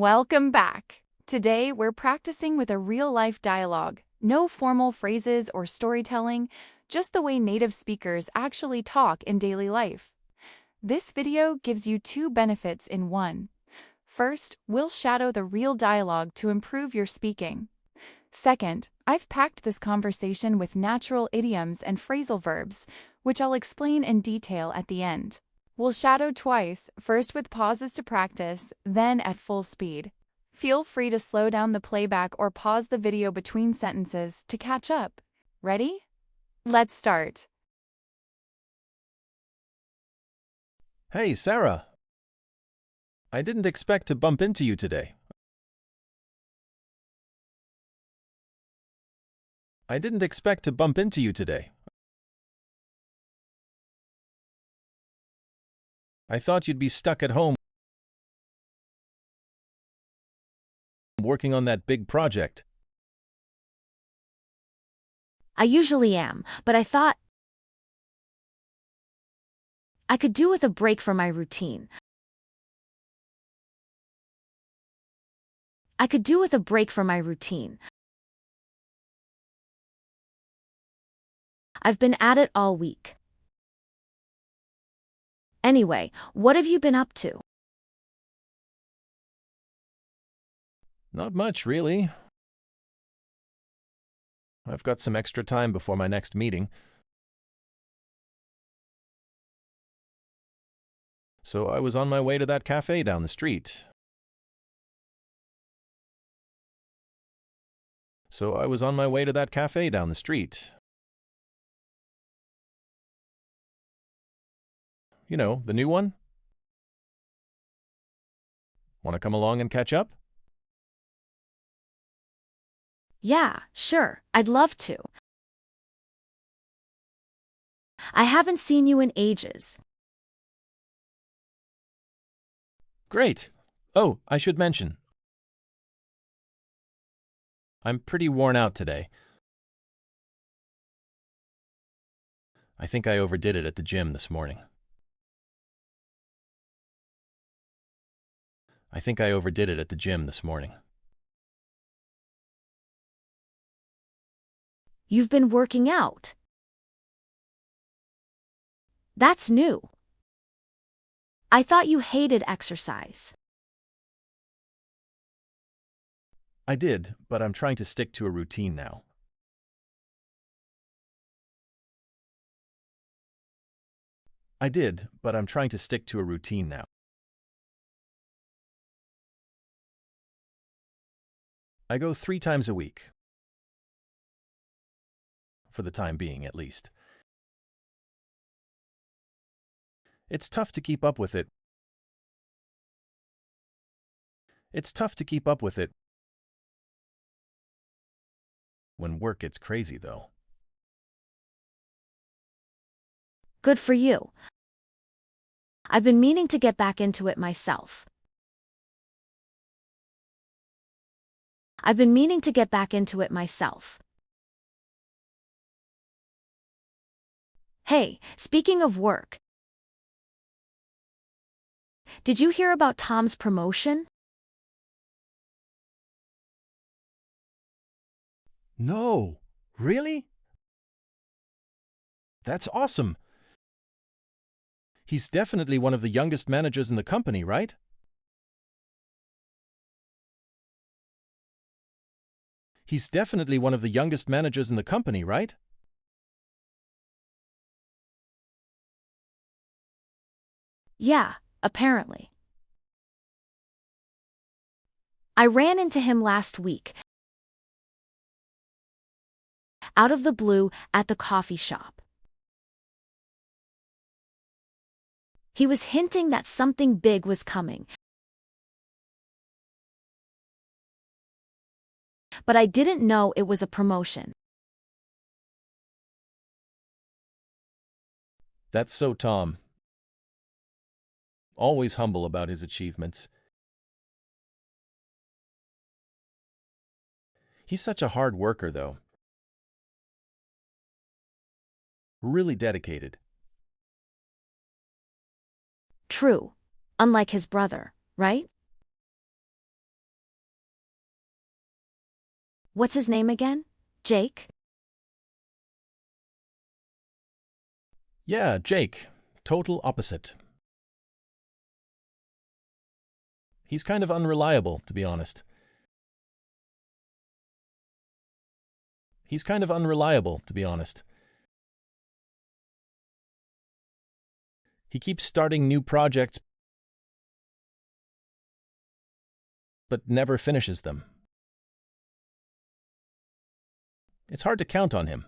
Welcome back. Today, we're practicing with a real-life dialogue. No formal phrases or storytelling, just the way native speakers actually talk in daily life. This video gives you two benefits in one. First, we'll shadow the real dialogue to improve your speaking. Second, I've packed this conversation with natural idioms and phrasal verbs, which I'll explain in detail at the end. We'll shadow twice, first with pauses to practice, then at full speed. Feel free to slow down the playback or pause the video between sentences to catch up. Ready? Let's start. Hey, Sarah. I didn't expect to bump into you today. I didn't expect to bump into you today. I thought you'd be stuck at home working on that big project. I usually am, but I thought I could do with a break from my routine. I could do with a break from my routine. I've been at it all week. Anyway, what have you been up to? Not much, really. I've got some extra time before my next meeting. So I was on my way to that cafe down the street. You know, the new one? Want to come along and catch up? Yeah, sure, I'd love to. I haven't seen you in ages. Great. Oh, I should mention. I'm pretty worn out today. I think I overdid it at the gym this morning. You've been working out. That's new. I thought you hated exercise. I did, but I'm trying to stick to a routine now. I go 3 times a week. For the time being, at least. It's tough to keep up with it. When work gets crazy, though. Good for you. I've been meaning to get back into it myself. Hey, speaking of work, did you hear about Tom's promotion? No, really? That's awesome. He's definitely one of the youngest managers in the company, right? Yeah, apparently. I ran into him last week, out of the blue, at the coffee shop. He was hinting that something big was coming, but I didn't know it was a promotion. That's so Tom. Always humble about his achievements. He's such a hard worker, though. Really dedicated. True. Unlike his brother, right? What's his name again? Jake? Yeah, Jake. Total opposite. He's kind of unreliable, to be honest. He's kind of unreliable, to be honest. He keeps starting new projects, but never finishes them. It's hard to count on him.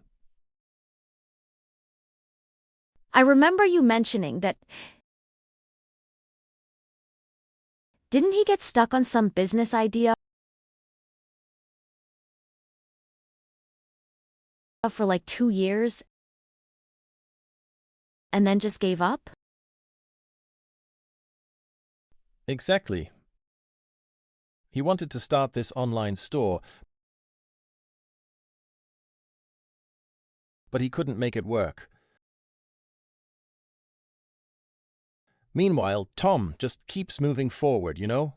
I remember you mentioning that. Didn't he get stuck on some business idea for like 2 years and then just gave up? Exactly. He wanted to start this online store, but he couldn't make it work. Meanwhile, Tom just keeps moving forward, you know?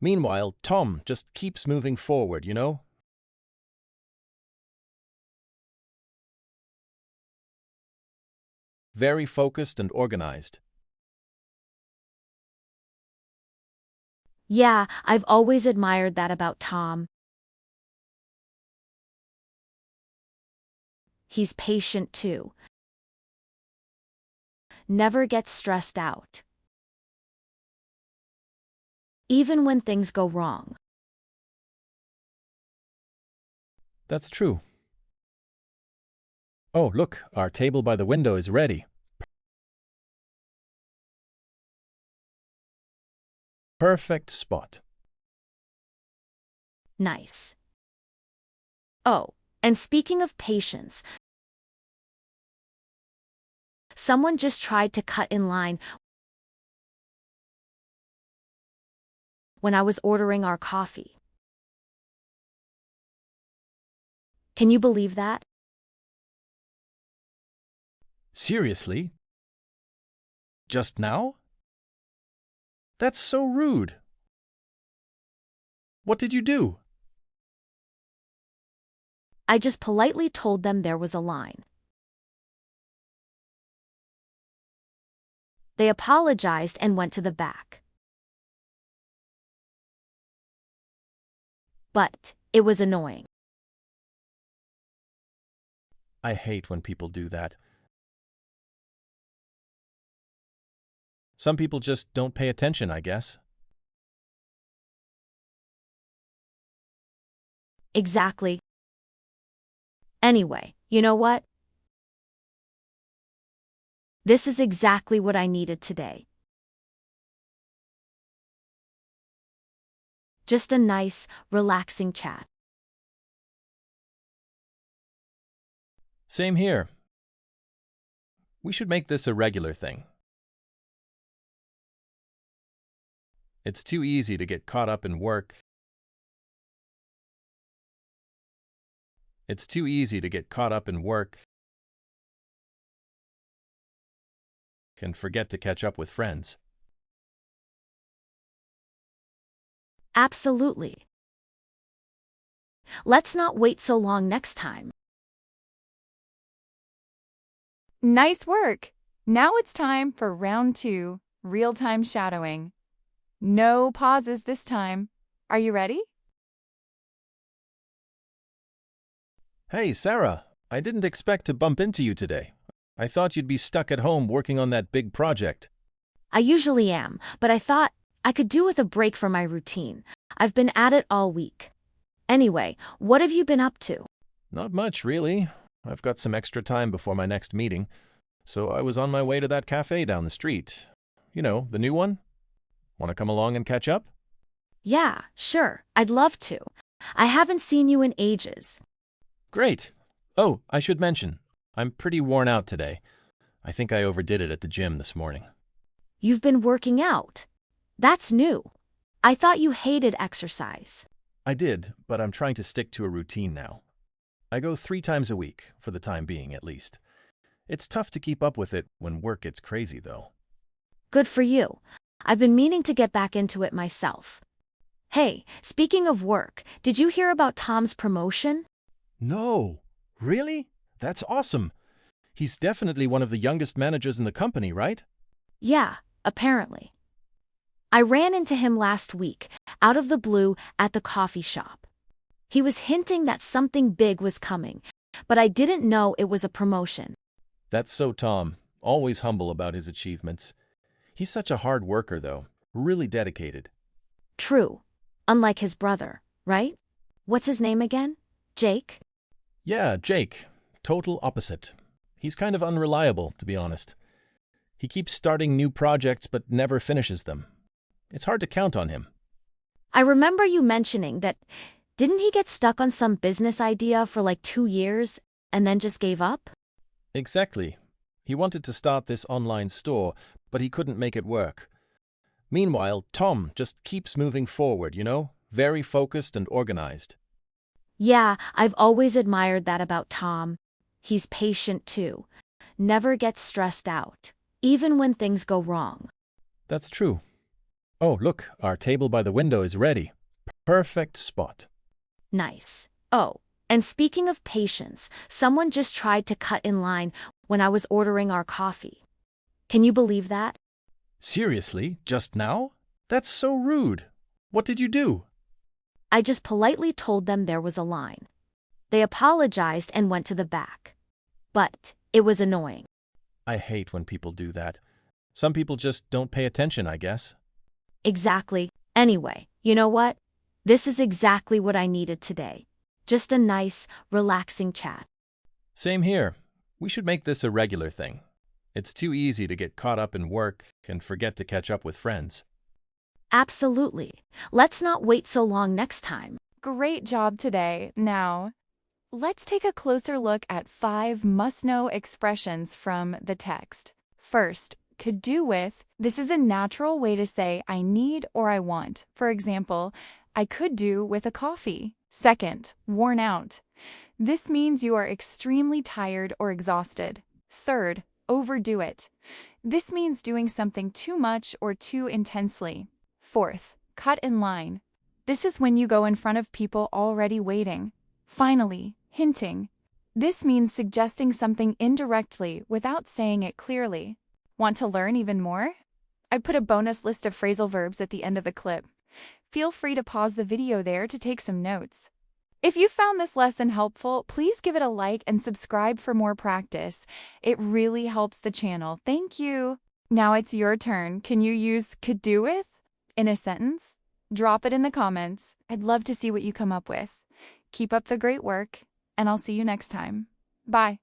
Meanwhile, Tom just keeps moving forward, you know? Very focused and organized. Yeah, I've always admired that about Tom. He's patient too. Never gets stressed out. Even when things go wrong. That's true. Oh, look, our table by the window is ready. Perfect spot. Nice. Oh, and speaking of patience, someone just tried to cut in line when I was ordering our coffee. Can you believe that? Seriously? Just now? That's so rude. What did you do? I just politely told them there was a line. They apologized and went to the back. But it was annoying. I hate when people do that. Some people just don't pay attention, I guess. Exactly. Anyway, you know what? This is exactly what I needed today. Just a nice, relaxing chat. Same here. We should make this a regular thing. It's too easy to get caught up in work. It's too easy to get caught up in work and forget to catch up with friends. Absolutely. Let's not wait so long next time. Nice work! Now it's time for round 2, real-time shadowing. No pauses this time. Are you ready? Hey, Sarah, I didn't expect to bump into you today. I thought you'd be stuck at home working on that big project. I usually am, but I thought I could do with a break from my routine. I've been at it all week. Anyway, what have you been up to? Not much, really. I've got some extra time before my next meeting, so I was on my way to that cafe down the street. You know, the new one. Want to come along and catch up? Yeah, sure, I'd love to. I haven't seen you in ages. Great. Oh, I should mention, I'm pretty worn out today. I think I overdid it at the gym this morning. You've been working out. That's new. I thought you hated exercise. I did, but I'm trying to stick to a routine now. I go 3 times a week, for the time being at least. It's tough to keep up with it when work gets crazy, though. Good for you. I've been meaning to get back into it myself. Hey, speaking of work, did you hear about Tom's promotion? No. Really? That's awesome. He's definitely one of the youngest managers in the company, right? Yeah, apparently. I ran into him last week, out of the blue, at the coffee shop. He was hinting that something big was coming, but I didn't know it was a promotion. That's so Tom. Always humble about his achievements. He's such a hard worker, though. Really dedicated. True. Unlike his brother, right? What's his name again? Jake? Yeah, Jake. Total opposite. He's kind of unreliable, to be honest. He keeps starting new projects but never finishes them. It's hard to count on him. I remember you mentioning that. Didn't he get stuck on some business idea for like 2 years and then just gave up? Exactly. He wanted to start this online store, but he couldn't make it work. Meanwhile, Tom just keeps moving forward, very focused and organized. Yeah, I've always admired that about Tom. He's patient too. Never gets stressed out, even when things go wrong. That's true. Oh, look, our table by the window is ready. Perfect spot. Nice. Oh, and speaking of patience, someone just tried to cut in line when I was ordering our coffee. Can you believe that? Seriously? Just now? That's so rude. What did you do? I just politely told them there was a line. They apologized and went to the back. But it was annoying. I hate when people do that. Some people just don't pay attention, I guess. Exactly. Anyway, you know what? This is exactly what I needed today. Just a nice, relaxing chat. Same here. We should make this a regular thing. It's too easy to get caught up in work and forget to catch up with friends. Absolutely. Let's not wait so long next time. Great job today. Now, let's take a closer look at 5 must-know expressions from the text. First, could do with. This is a natural way to say I need or I want. For example, I could do with a coffee. Second, worn out. This means you are extremely tired or exhausted. Third, overdo it. This means doing something too much or too intensely. Fourth, cut in line. This is when you go in front of people already waiting. Finally, hinting. This means suggesting something indirectly without saying it clearly. Want to learn even more? I put a bonus list of phrasal verbs at the end of the clip. Feel free to pause the video there to take some notes. If you found this lesson helpful, please give it a like and subscribe for more practice. It really helps the channel. Thank you. Now it's your turn. Can you use could do with in a sentence? Drop it in the comments. I'd love to see what you come up with. Keep up the great work, and I'll see you next time. Bye.